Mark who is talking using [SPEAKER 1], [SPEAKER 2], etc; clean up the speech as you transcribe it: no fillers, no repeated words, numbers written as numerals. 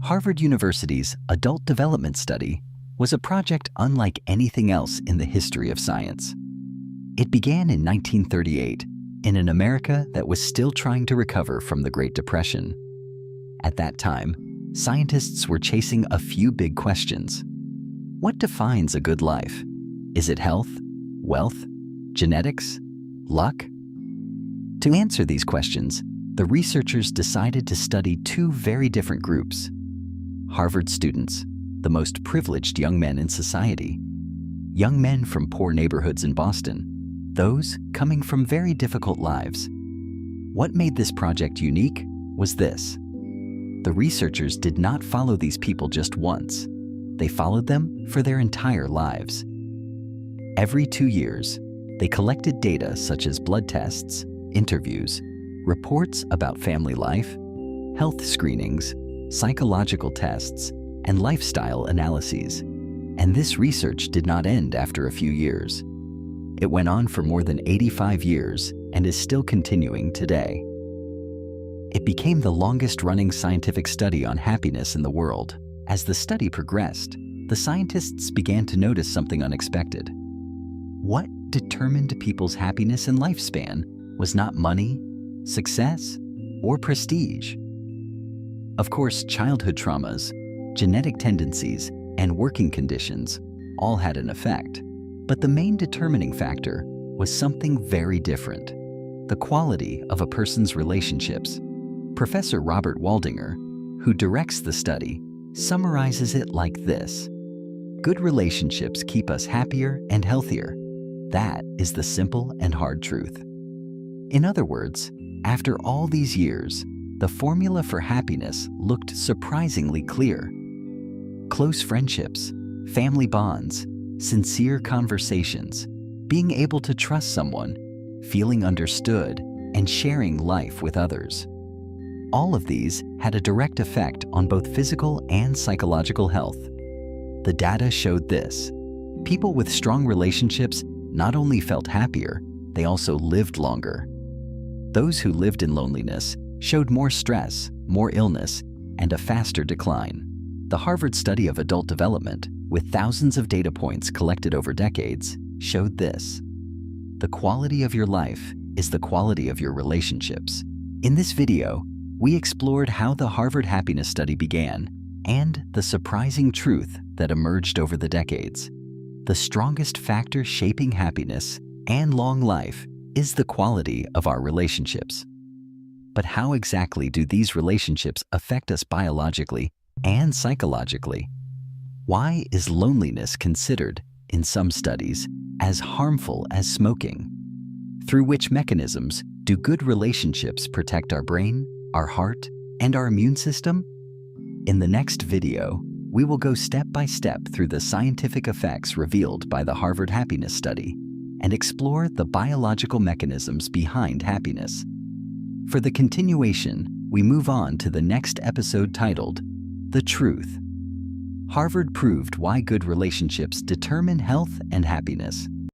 [SPEAKER 1] Harvard University's Adult Development Study was a project unlike anything else in the history of science. It began in 1938 in an America that was still trying to recover from the Great Depression. At that time, scientists were chasing a few big questions. What defines a good life? Is it health, wealth, genetics, luck? To answer these questions, the researchers decided to study two very different groups. Harvard students, the most privileged young men in society. Young men from poor neighborhoods in Boston, those coming from very difficult lives. What made this project unique was this. The researchers did not follow these people just once. They followed them for their entire lives. Every 2 years, they collected data such as blood tests, interviews, reports about family life, health screenings, psychological tests, and lifestyle analyses. And this research did not end after a few years. It went on for more than 85 years and is still continuing today. It became the longest-running scientific study on happiness in the world. As the study progressed, the scientists began to notice something unexpected. What determined people's happiness and lifespan was not money, success, or prestige. Of course, childhood traumas, genetic tendencies, and working conditions all had an effect, but the main determining factor was something very different: the quality of a person's relationships. Professor Robert Waldinger, who directs the study, summarizes it like this: good relationships keep us happier and healthier. That is the simple and hard truth. In other words, after all these years, the formula for happiness looked surprisingly clear. Close friendships, family bonds, sincere conversations, being able to trust someone, feeling understood, and sharing life with others. All of these had a direct effect on both physical and psychological health. The data showed this. People with strong relationships not only felt happier, they also lived longer. Those who lived in loneliness showed more stress, more illness, and a faster decline. The Harvard study of adult development, with thousands of data points collected over decades, showed this. The quality of your life is the quality of your relationships. In this video, we explored how the Harvard Happiness Study began and the surprising truth that emerged over the decades. The strongest factor shaping happiness and long life is the quality of our relationships. But how exactly do these relationships affect us biologically and psychologically? Why is loneliness considered, in some studies, as harmful as smoking? Through which mechanisms do good relationships protect our brain, our heart, and our immune system? In the next video, we will go step by step through the scientific effects revealed by the Harvard Happiness Study and explore the biological mechanisms behind happiness. For the continuation, we move on to the next episode titled, The Truth. Harvard proved why good relationships determine health and happiness.